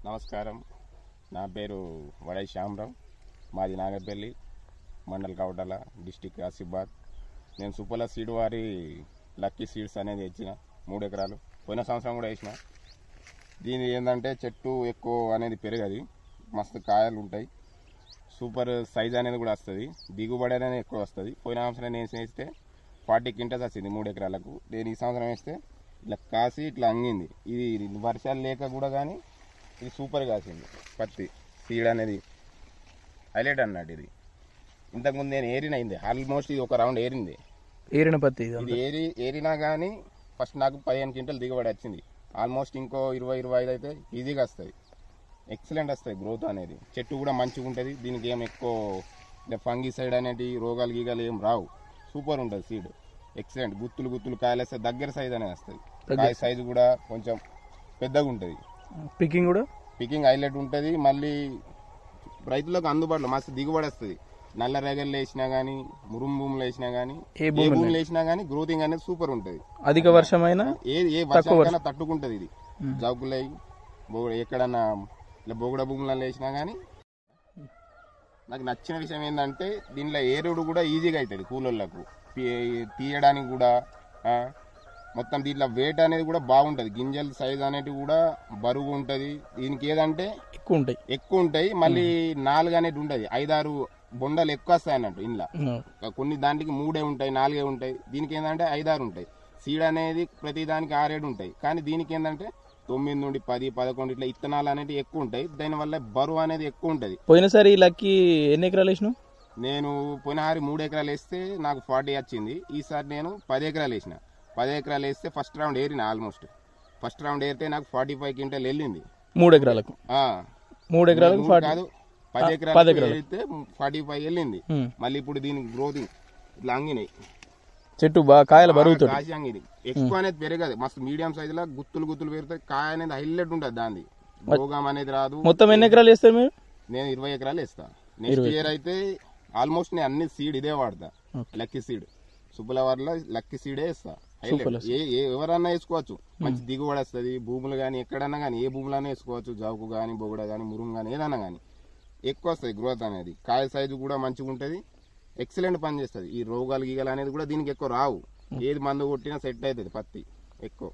నమస్కారం. నా పేరు వడై శ్యామరావు. మాది నాగపల్లి మండల్ కవటల డిస్టిక్ ఆసిఫాబాద్. నేను సుపల సీడ్ వారి లక్కీ సీడ్స్ అనేది ఇచ్చిన 3 ఎకరాలు. పోయిన సంవత్సరం కూడా వేసిన. దీని ఏంటంటే చెట్టు ఎక్కువ అనేది పెరగది, మస్తు కాయలు ఉంటాయి, సూపర్ సైజ్ అనేది కూడా వస్తుంది, దిగుబడి అనేది ఎక్కువ వస్తుంది. పోయిన సంవత్సరం నేను వేస్తే 40 క్వింటల్స్ వచ్చింది 3 ఎకరాలకు. నేను ఈ సంవత్సరం వేస్తే ఇట్లా కాసి ఇట్లా అంగింది. ఇది వర్షాలు లేక కూడా కానీ ఇది సూపర్ కాసింది. పత్తి సీడ్ అనేది హైలైట్ అన్నట్టు. ఇది ఇంతకుముందు నేను ఏరినైంది ఆల్మోస్ట్, ఇది ఒక రౌండ్ ఏరిన పత్తి. ఇది ఏరినా కానీ ఫస్ట్ నాకు 15 క్వింటల్ దిగుబడి వచ్చింది. ఆల్మోస్ట్ ఇంకో 20-25 అయితే ఈజీగా వస్తుంది. ఎక్సలెంట్ వస్తుంది గ్రోత్ అనేది. చెట్టు కూడా మంచిగా ఉంటుంది. దీనికి ఏం ఎక్కువ ఫంగి సైడ్ అనేది రోగాలు గీగాలు ఏం రావు. సూపర్ ఉంటుంది సీడ్, ఎక్సలెంట్. గుత్తులు కాయలు వస్తే దగ్గర సైజ్ అనేది వస్తుంది. కాయ సైజు కూడా కొంచెం పెద్దగా ఉంటుంది. పికింగ్ హైలైట్ ఉంటుంది. మళ్ళీ రైతులకు అందుబాటులో మస్తు దిగుబడి వస్తుంది. నల్ల రేగలు వేసినా కానీ, మురుము భూములు వేసినా కానీ, ఏ భూములు వేసినా కానీ గ్రోతింగ్ అనేది సూపర్ ఉంటుంది. అధిక వర్షమైనా ఏ వర్షాలైనా తట్టుకుంటుంది. ఇది జగ్గులై ఎక్కడన్నా ఇలా బొగుడ భూములలో వేసినా కానీ. నాకు నచ్చిన విషయం ఏంటంటే దీనిలో ఏరుడు కూడా ఈజీగా అవుతుంది. కూలోళ్ళకు తీయడానికి కూడా మొత్తం దీంట్లో వెయిట్ అనేది కూడా బాగుంటుంది. గింజల సైజ్ అనేది కూడా బరువు ఉంటుంది. దీనికి ఏదంటే ఎక్కువ ఉంటాయి. మళ్ళీ 4 అనేది ఉంటుంది. 5-6 బొండలు ఎక్కువ వస్తాయి అన్నట్టు. ఇంట్లో కొన్ని దానికి 3 ఉంటాయి, 4 ఉంటాయి. దీనికి ఏంటంటే 5-6 ఉంటాయి. సీడ్ అనేది ప్రతి దానికి 6-7 ఉంటాయి. కానీ దీనికి ఏంటంటే 9 నుండి 10-11 ఇట్లా ఇత్తనాలు అనేది ఎక్కువ ఉంటాయి. దానివల్ల బరువు అనేది ఎక్కువ ఉంటుంది. పోయినసారి లక్కీ ఎన్ని ఎకరాలు వేసినావు? నేను పోయినసారి 3 ఎకరాలు వేస్తే నాకు 40 వచ్చింది. ఈసారి నేను 10 ఎకరాలు వేసిన. 10 ఎకరాలు వేస్తే ఫస్ట్ రౌండ్ ఏరిన. ఆల్మోస్ట్ ఫస్ట్ రౌండ్ ఏరితే నాకు 45 క్వింటల్ వెళ్ళింది 3 ఎకరాలకు. 3 ఎకరాలకు కాదు, 10 ఎకరాలు ఏరితే 45 వెళ్ళింది. మళ్ళీ ఇప్పుడు దీనికి గ్రోతింగ్ ఇట్లా అంగినాయి. చెట్టు బాగా కాయలు బరువుతో కాసి అంగినాయి. ఎక్కువ అనేది పెరగదు. మస్తు మీడియం సైజ్ లో గుత్తులు పెరుగుతాయి. కాయ అనేది హైలైట్ ఉంటుంది. దాన్ని రోగం అనేది రాదు. మొత్తం ఎన్ని ఎకరాలు వేస్తారు మీరు? నేను 20 ఎకరాలు వేస్తా. నెక్స్ట్ ఇయర్ అయితే ఆల్మోస్ట్ నేను అన్ని సీడ్ ఇదే వాడతా. లక్కీ సీడ్, సుబ్బలవారిలో లక్కీ సీడే వేస్తా. ఎవరన్నా వేసుకోవచ్చు. మంచి దిగుబడి వస్తుంది. భూములు కానీ ఎక్కడన్నా కానీ ఏ భూములన్నా వేసుకోవచ్చు. జావుకు కానీ, బొగుడ కానీ, మురుము కానీ ఏదన్నా కానీ ఎక్కువ వస్తుంది గ్రోత్ అనేది. కాయ సైజు కూడా మంచిగా ఉంటుంది. ఎక్సలెంట్ పని చేస్తుంది. ఈ రోగాలు గీగలు అనేది కూడా దీనికి ఎక్కువ రావు. ఏది మందు కొట్టినా సెట్ అవుతుంది పత్తి ఎక్కువ.